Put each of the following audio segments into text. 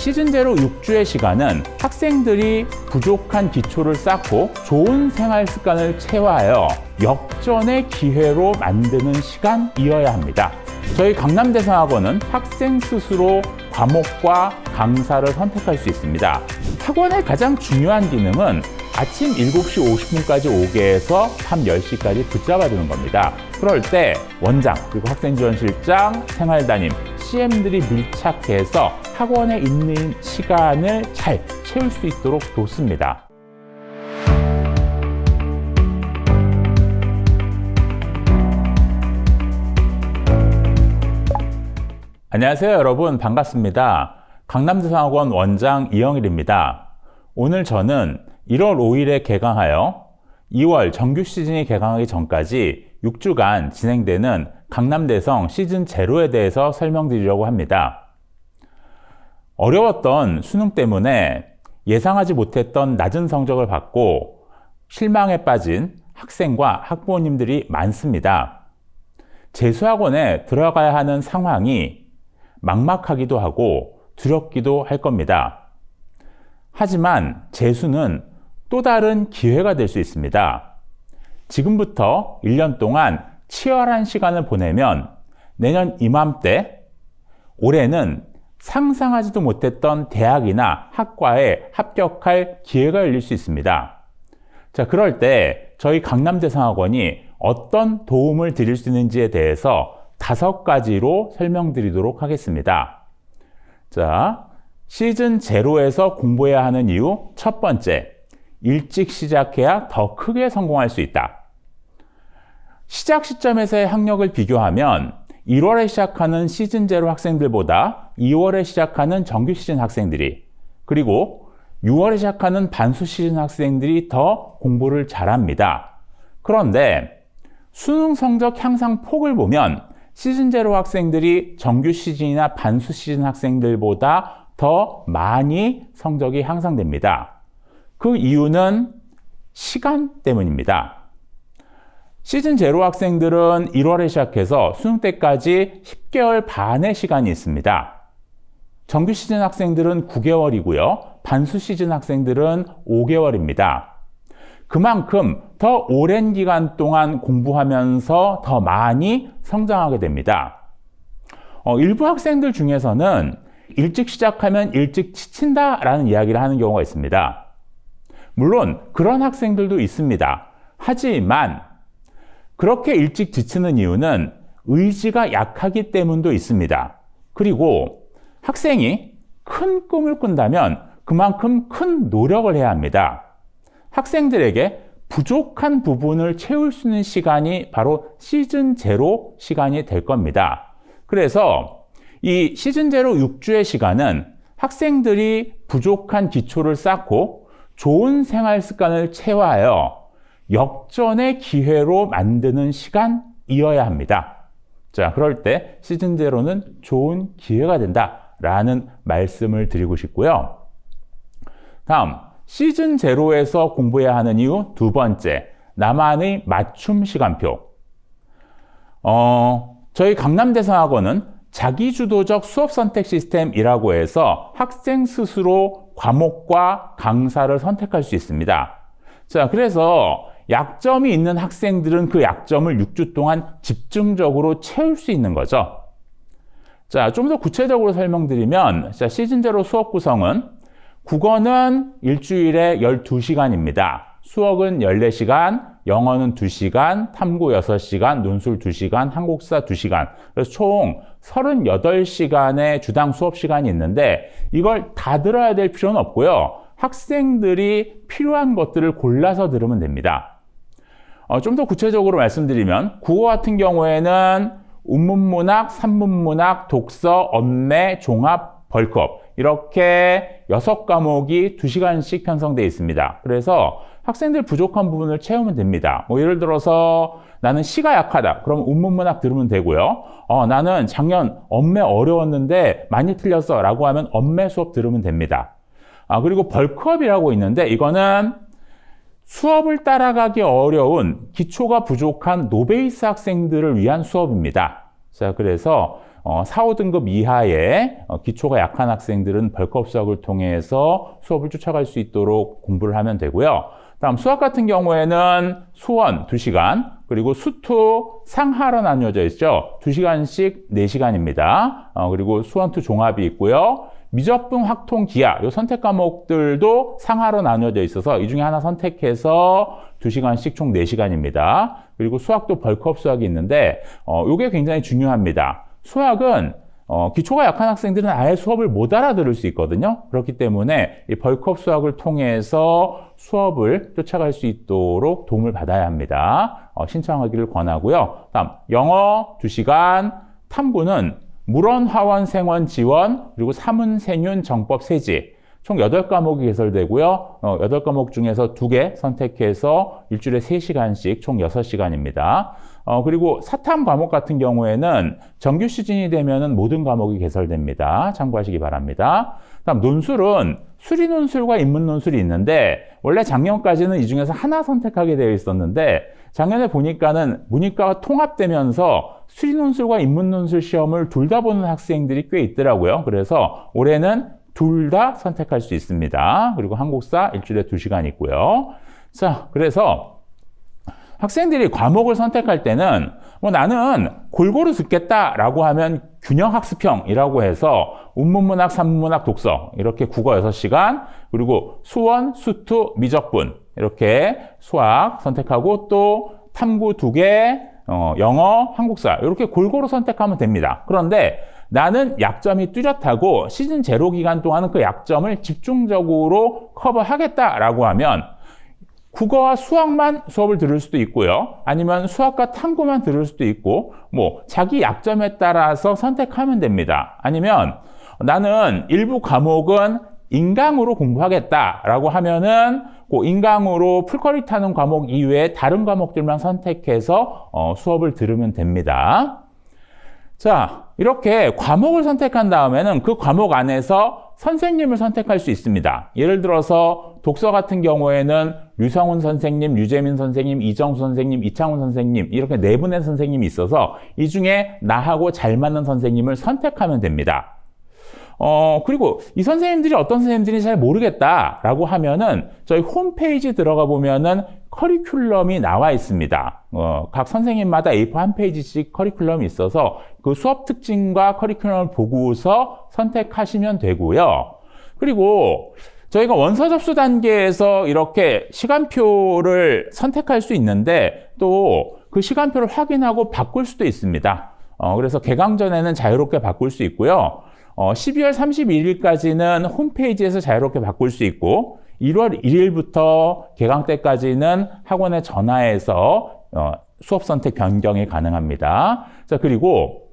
시즌 제로 6주의 시간은 학생들이 부족한 기초를 쌓고 좋은 생활 습관을 채워하여 역전의 기회로 만드는 시간이어야 합니다. 저희 강남대성학원은 학생 스스로 과목과 강사를 선택할 수 있습니다. 학원의 가장 중요한 기능은 아침 7시 50분까지 오게 해서 밤 10시까지 붙잡아두는 겁니다. 그럴 때 원장, 그리고 학생지원실장, 생활담임, CM들이 밀착해서 학원에 있는 시간을 잘 채울 수 있도록 돕습니다. 안녕하세요, 여러분. 반갑습니다. 강남대성학원 원장 이영일입니다. 오늘 저는 1월 5일에 개강하여 2월 정규 시즌이 개강하기 전까지 6주간 진행되는 강남대성 시즌 제로에 대해서 설명드리려고 합니다. 어려웠던 수능 때문에 예상하지 못했던 낮은 성적을 받고 실망에 빠진 학생과 학부모님들이 많습니다. 재수학원에 들어가야 하는 상황이 막막하기도 하고 두렵기도 할 겁니다. 하지만 재수는 또 다른 기회가 될 수 있습니다. 지금부터 1년 동안 치열한 시간을 보내면 내년 이맘때 올해는 상상하지도 못했던 대학이나 학과에 합격할 기회가 열릴 수 있습니다. 자, 그럴 때 저희 강남대성학원이 어떤 도움을 드릴 수 있는지에 대해서 5가지로 설명드리도록 하겠습니다. 자, 시즌 제로에서 공부해야 하는 이유 첫 번째, 일찍 시작해야 더 크게 성공할 수 있다. 시작 시점에서의 학력을 비교하면 1월에 시작하는 시즌 제로 학생들보다 2월에 시작하는 정규 시즌 학생들이, 그리고 6월에 시작하는 반수 시즌 학생들이 더 공부를 잘합니다. 그런데 수능 성적 향상 폭을 보면 시즌 제로 학생들이 정규 시즌이나 반수 시즌 학생들보다 더 많이 성적이 향상됩니다. 그 이유는 시간 때문입니다. 시즌 제로 학생들은 1월에 시작해서 수능 때까지 10개월 반의 시간이 있습니다. 정규 시즌 학생들은 9개월이고요. 반수 시즌 학생들은 5개월입니다. 그만큼 더 오랜 기간 동안 공부하면서 더 많이 성장하게 됩니다. 일부 학생들 중에서는 일찍 시작하면 일찍 지친다라는 이야기를 하는 경우가 있습니다. 물론 그런 학생들도 있습니다. 하지만 그렇게 일찍 지치는 이유는 의지가 약하기 때문도 있습니다. 그리고 학생이 큰 꿈을 꾼다면 그만큼 큰 노력을 해야 합니다. 학생들에게 부족한 부분을 채울 수 있는 시간이 바로 시즌 제로 시간이 될 겁니다. 그래서 이 시즌 제로 6주의 시간은 학생들이 부족한 기초를 쌓고 좋은 생활 습관을 채워하여 역전의 기회로 만드는 시간이어야 합니다. 자, 그럴 때 시즌 제로는 좋은 기회가 된다라는 말씀을 드리고 싶고요. 다음, 시즌 제로에서 공부해야 하는 이유 두 번째, 나만의 맞춤 시간표. 저희 강남대성학원은 자기주도적 수업 선택 시스템이라고 해서 학생 스스로 과목과 강사를 선택할 수 있습니다. 자, 그래서 약점이 있는 학생들은 그 약점을 6주 동안 집중적으로 채울 수 있는 거죠. 자, 좀 더 구체적으로 설명드리면, 자, 시즌 제로 수업 구성은 국어는 일주일에 12시간입니다. 수학은 14시간, 영어는 2시간, 탐구 6시간, 논술 2시간, 한국사 2시간. 그래서 총 38시간의 주당 수업 시간이 있는데 이걸 다 들어야 될 필요는 없고요. 학생들이 필요한 것들을 골라서 들으면 됩니다. 좀 더 구체적으로 말씀드리면 국어 같은 경우에는 운문문학, 산문문학, 독서, 언매, 종합, 벌크업 이렇게 6과목이 2시간씩 편성되어 있습니다. 그래서 학생들 부족한 부분을 채우면 됩니다. 예를 들어서 나는 시가 약하다. 그럼 운문문학 들으면 되고요. 나는 작년 언매 어려웠는데 많이 틀렸어 라고 하면 언매 수업 들으면 됩니다. 그리고 벌크업이라고 있는데 이거는 수업을 따라가기 어려운 기초가 부족한 노베이스 학생들을 위한 수업입니다. 자, 그래서 4, 5등급 이하의 기초가 약한 학생들은 벌크업 수학을 통해서 수업을 쫓아갈 수 있도록 공부를 하면 되고요. 다음 수학 같은 경우에는 수원 2시간, 그리고 수투 상하로 나뉘어져 있죠. 2시간씩 4시간입니다. 그리고 수원2 종합이 있고요. 미적분, 확통, 기하 이 선택 과목들도 상하로 나뉘어져 있어서 이 중에 하나 선택해서 2시간씩 총 4시간입니다. 그리고 수학도 벌크업 수학이 있는데 이게 굉장히 중요합니다. 수학은 기초가 약한 학생들은 아예 수업을 못 알아들을 수 있거든요. 그렇기 때문에 이 벌크업 수학을 통해서 수업을 쫓아갈 수 있도록 도움을 받아야 합니다. 신청하기를 권하고요. 다음 영어 2시간, 탐구는 물원, 화원, 생원, 지원, 그리고 사문, 생윤, 정법, 세지 총 8과목이 개설되고요. 8과목 중에서 2개 선택해서 일주일에 3시간씩 총 6시간입니다. 그리고 사탐 과목 같은 경우에는 정규 시즌이 되면은 모든 과목이 개설됩니다. 참고하시기 바랍니다. 다음 논술은 수리 논술과 인문 논술이 있는데 원래 작년까지는 이 중에서 하나 선택하게 되어 있었는데 작년에 보니까는 문이과가 통합되면서 수리 논술과 인문 논술 시험을 둘 다 보는 학생들이 꽤 있더라고요. 그래서 올해는 둘 다 선택할 수 있습니다. 그리고 한국사 일주일에 2시간 있고요. 자, 그래서 학생들이 과목을 선택할 때는 나는 골고루 듣겠다라고 하면 균형학습형이라고 해서 운문문학, 산문문학, 독서 이렇게 국어 6시간, 그리고 수원, 수투, 미적분 이렇게 수학 선택하고 또 탐구 2개, 영어, 한국사 이렇게 골고루 선택하면 됩니다. 그런데 나는 약점이 뚜렷하고 시즌 제로 기간 동안은 그 약점을 집중적으로 커버하겠다라고 하면 국어와 수학만 수업을 들을 수도 있고요. 아니면 수학과 탐구만 들을 수도 있고 자기 약점에 따라서 선택하면 됩니다. 아니면 나는 일부 과목은 인강으로 공부하겠다라고 하면은 그 인강으로 풀커리 타는 과목 이외에 다른 과목들만 선택해서 수업을 들으면 됩니다. 자, 이렇게 과목을 선택한 다음에는 그 과목 안에서 선생님을 선택할 수 있습니다. 예를 들어서 독서 같은 경우에는 류성훈 선생님, 유재민 선생님, 이정수 선생님, 이창훈 선생님 이렇게 4분의 선생님이 있어서 이 중에 나하고 잘 맞는 선생님을 선택하면 됩니다. 그리고 이 선생님들이 어떤 선생님들인지 잘 모르겠다라고 하면은 저희 홈페이지 들어가 보면은 커리큘럼이 나와 있습니다. 각 선생님마다 A4 한 페이지씩 커리큘럼이 있어서 그 수업 특징과 커리큘럼을 보고서 선택하시면 되고요. 그리고 저희가 원서 접수 단계에서 이렇게 시간표를 선택할 수 있는데 또 그 시간표를 확인하고 바꿀 수도 있습니다. 그래서 개강 전에는 자유롭게 바꿀 수 있고요. 12월 31일까지는 홈페이지에서 자유롭게 바꿀 수 있고 1월 1일부터 개강 때까지는 학원에 전화해서 수업 선택 변경이 가능합니다. 자, 그리고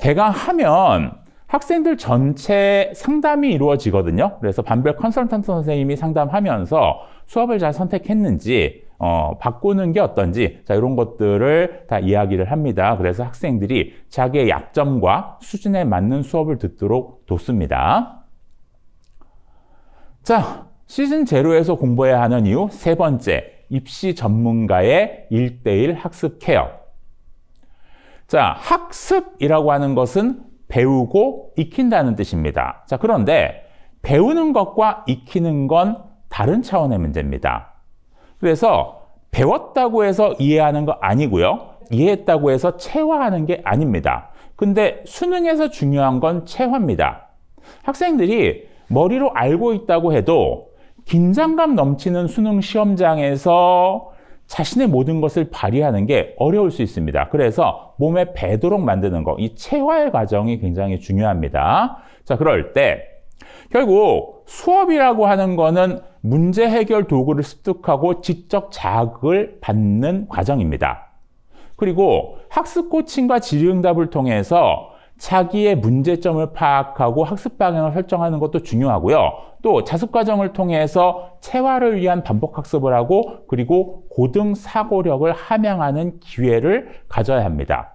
개강하면 학생들 전체 상담이 이루어지거든요. 그래서 반별 컨설턴트 선생님이 상담하면서 수업을 잘 선택했는지 바꾸는 게 어떤지 이런 것들을 다 이야기를 합니다. 그래서 학생들이 자기의 약점과 수준에 맞는 수업을 듣도록 돕습니다. 자, 시즌 제로에서 공부해야 하는 이유 3번째, 입시 전문가의 1:1 학습 케어. 자, 학습이라고 하는 것은 배우고 익힌다는 뜻입니다. 자, 그런데 배우는 것과 익히는 건 다른 차원의 문제입니다. 그래서 배웠다고 해서 이해하는 거 아니고요. 이해했다고 해서 체화하는 게 아닙니다. 근데 수능에서 중요한 건 체화입니다. 학생들이 머리로 알고 있다고 해도 긴장감 넘치는 수능 시험장에서 자신의 모든 것을 발휘하는 게 어려울 수 있습니다. 그래서 몸에 배도록 만드는 거, 이 체화의 과정이 굉장히 중요합니다. 자, 그럴 때 결국 수업이라고 하는 거는 문제 해결 도구를 습득하고 지적 자극을 받는 과정입니다. 그리고 학습 코칭과 질의응답을 통해서 자기의 문제점을 파악하고 학습 방향을 설정하는 것도 중요하고요. 또 자습 과정을 통해서 체화를 위한 반복 학습을 하고 그리고 고등 사고력을 함양하는 기회를 가져야 합니다.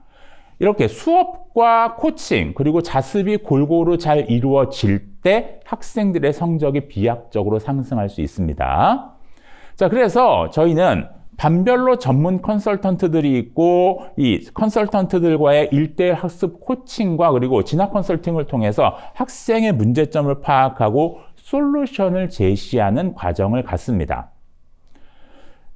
이렇게 수업과 코칭 그리고 자습이 골고루 잘 이루어질 때 학생들의 성적이 비약적으로 상승할 수 있습니다. 자, 그래서 저희는 반별로 전문 컨설턴트들이 있고 이 컨설턴트들과의 1:1 학습 코칭과 그리고 진학 컨설팅을 통해서 학생의 문제점을 파악하고 솔루션을 제시하는 과정을 갖습니다.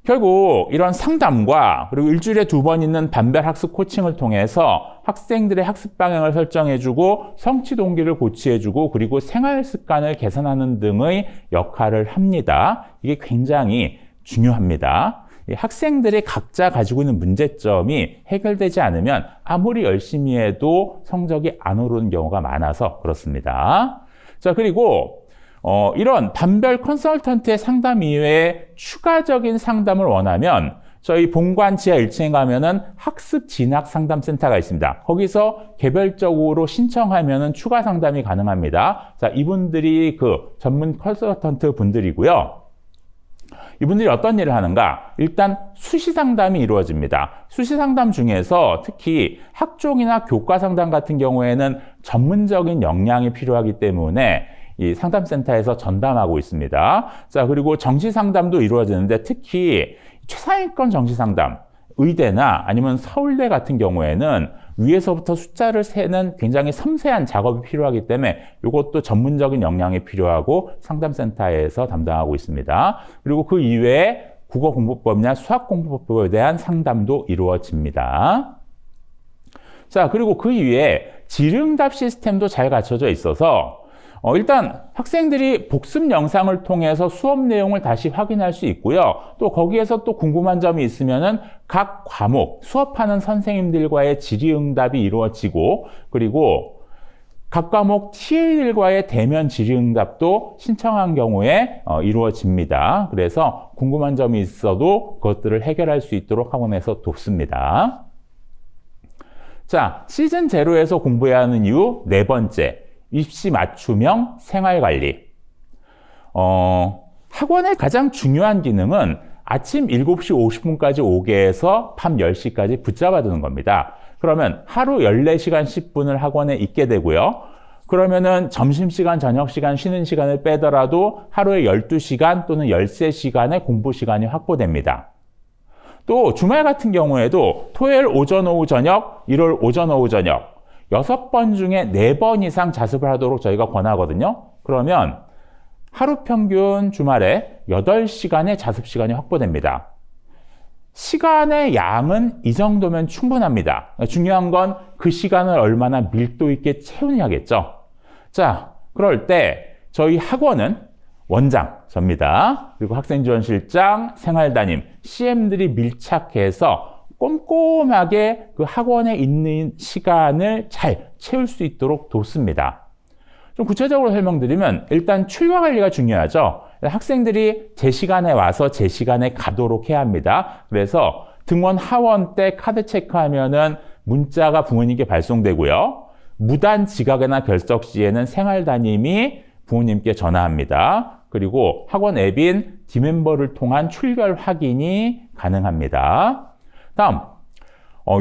결국 이런 상담과 그리고 일주일에 2번 있는 반별 학습 코칭을 통해서 학생들의 학습 방향을 설정해주고 성취 동기를 고취해주고 그리고 생활 습관을 개선하는 등의 역할을 합니다. 이게 굉장히 중요합니다. 학생들이 각자 가지고 있는 문제점이 해결되지 않으면 아무리 열심히 해도 성적이 안 오르는 경우가 많아서 그렇습니다. 자, 그리고 이런 반별 컨설턴트의 상담 이외에 추가적인 상담을 원하면 저희 본관 지하 1층에 가면은 학습 진학 상담센터가 있습니다. 거기서 개별적으로 신청하면은 추가 상담이 가능합니다. 자, 이분들이 그 전문 컨설턴트 분들이고요. 이분들이 어떤 일을 하는가? 일단 수시 상담이 이루어집니다. 수시 상담 중에서 특히 학종이나 교과 상담 같은 경우에는 전문적인 역량이 필요하기 때문에 이 상담센터에서 전담하고 있습니다. 자, 그리고 정시 상담도 이루어지는데 특히 최상위권 정시 상담, 의대나 아니면 서울대 같은 경우에는 위에서부터 숫자를 세는 굉장히 섬세한 작업이 필요하기 때문에 이것도 전문적인 역량이 필요하고 상담센터에서 담당하고 있습니다. 그리고 그 이외에 국어 공부법이나 수학 공부법에 대한 상담도 이루어집니다. 자, 그리고 그 이외에 질의응답 시스템도 잘 갖춰져 있어서 일단 학생들이 복습 영상을 통해서 수업 내용을 다시 확인할 수 있고요. 또 거기에서 또 궁금한 점이 있으면은 각 과목 수업하는 선생님들과의 질의응답이 이루어지고 그리고 각 과목 TA들과의 대면 질의응답도 신청한 경우에 이루어집니다. 그래서 궁금한 점이 있어도 그것들을 해결할 수 있도록 학원에서 돕습니다. 자, 시즌 제로에서 공부해야 하는 이유 4번째. 입시 맞춤형 생활관리. 학원의 가장 중요한 기능은 아침 7시 50분까지 오게 해서 밤 10시까지 붙잡아두는 겁니다. 그러면 하루 14시간 10분을 학원에 있게 되고요. 그러면은 점심시간, 저녁시간, 쉬는 시간을 빼더라도 하루에 12시간 또는 13시간의 공부 시간이 확보됩니다. 또 주말 같은 경우에도 토요일 오전, 오후, 저녁, 일요일 오전, 오후, 저녁 6번 중에 4번 이상 자습을 하도록 저희가 권하거든요. 그러면 하루 평균 주말에 8시간의 자습 시간이 확보됩니다. 시간의 양은 이 정도면 충분합니다. 중요한 건 그 시간을 얼마나 밀도 있게 채우냐겠죠. 자, 그럴 때 저희 학원은 원장, 접니다. 그리고 학생지원실장, 생활담임, CM들이 밀착해서 꼼꼼하게 그 학원에 있는 시간을 잘 채울 수 있도록 돕습니다. 좀 구체적으로 설명드리면 일단 출과 관리가 중요하죠. 학생들이 제 시간에 와서 제 시간에 가도록 해야 합니다. 그래서 등원 하원 때 카드 체크하면은 문자가 부모님께 발송되고요. 무단 지각이나 결석 시에는 생활담임이 부모님께 전화합니다. 그리고 학원 앱인 디멤버를 통한 출결 확인이 가능합니다. 다음,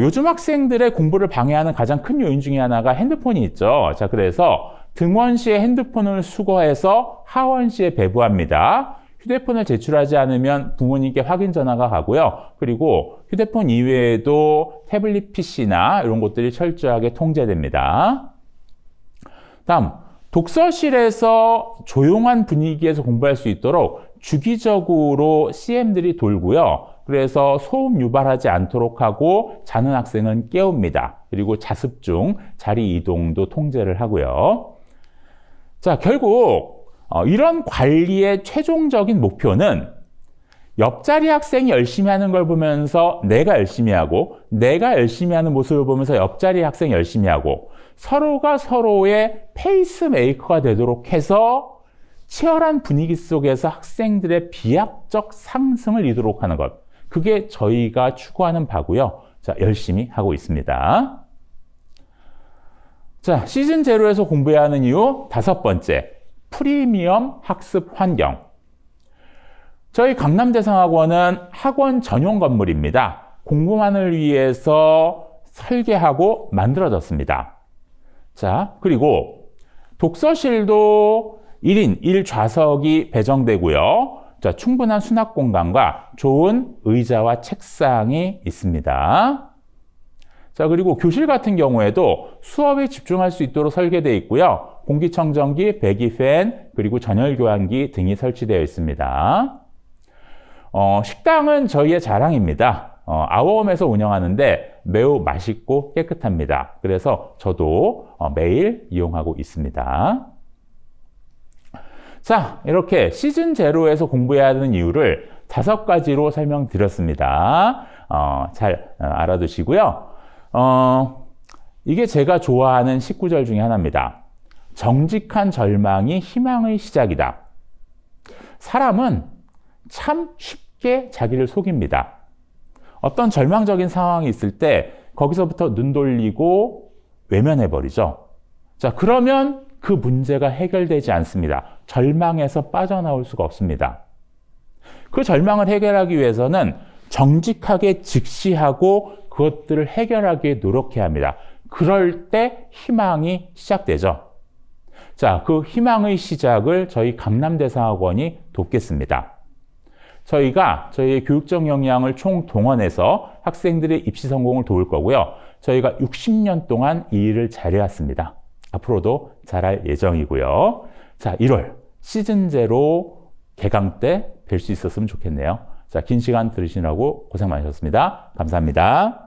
요즘 학생들의 공부를 방해하는 가장 큰 요인 중에 하나가 핸드폰이 있죠. 자, 그래서 등원 시에 핸드폰을 수거해서 하원 시에 배부합니다. 휴대폰을 제출하지 않으면 부모님께 확인 전화가 가고요. 그리고 휴대폰 이외에도 태블릿 PC나 이런 것들이 철저하게 통제됩니다. 다음, 독서실에서 조용한 분위기에서 공부할 수 있도록 주기적으로 CM들이 돌고요. 그래서 소음 유발하지 않도록 하고 자는 학생은 깨웁니다. 그리고 자습 중 자리 이동도 통제를 하고요. 자, 결국 이런 관리의 최종적인 목표는 옆자리 학생이 열심히 하는 걸 보면서 내가 열심히 하고 내가 열심히 하는 모습을 보면서 옆자리 학생이 열심히 하고 서로가 서로의 페이스메이커가 되도록 해서 치열한 분위기 속에서 학생들의 비약적 상승을 이루도록 하는 것. 그게 저희가 추구하는 바고요. 자, 열심히 하고 있습니다. 자, 시즌 제로에서 공부해야 하는 이유 5번째. 프리미엄 학습 환경. 저희 강남대상학원은 학원 전용 건물입니다. 공부만을 위해서 설계하고 만들어졌습니다. 자, 그리고 독서실도 1인 1좌석이 배정되고요. 자, 충분한 수납 공간과 좋은 의자와 책상이 있습니다. 자, 그리고 교실 같은 경우에도 수업에 집중할 수 있도록 설계되어 있고요. 공기청정기, 배기팬, 그리고 전열교환기 등이 설치되어 있습니다. 식당은 저희의 자랑입니다. 아워홈에서 운영하는데 매우 맛있고 깨끗합니다. 그래서 저도 매일 이용하고 있습니다. 자, 이렇게 시즌 제로에서 공부해야 하는 이유를 5가지로 설명드렸습니다. 잘 알아두시고요. 이게 제가 좋아하는 19절 중에 하나입니다. 정직한 절망이 희망의 시작이다. 사람은 참 쉽게 자기를 속입니다. 어떤 절망적인 상황이 있을 때 거기서부터 눈 돌리고 외면해버리죠. 자, 그러면 그 문제가 해결되지 않습니다. 절망에서 빠져나올 수가 없습니다. 그 절망을 해결하기 위해서는 정직하게 직시하고 그것들을 해결하기에 노력해야 합니다. 그럴 때 희망이 시작되죠. 자, 그 희망의 시작을 저희 강남대상학원이 돕겠습니다. 저희가 저희의 교육적 역량을 총동원해서 학생들의 입시 성공을 도울 거고요. 저희가 60년 동안 이 일을 잘해왔습니다. 앞으로도 잘할 예정이고요. 자, 1월 시즌 제로 개강 때 뵐 수 있었으면 좋겠네요. 자, 긴 시간 들으시느라고 고생 많으셨습니다. 감사합니다.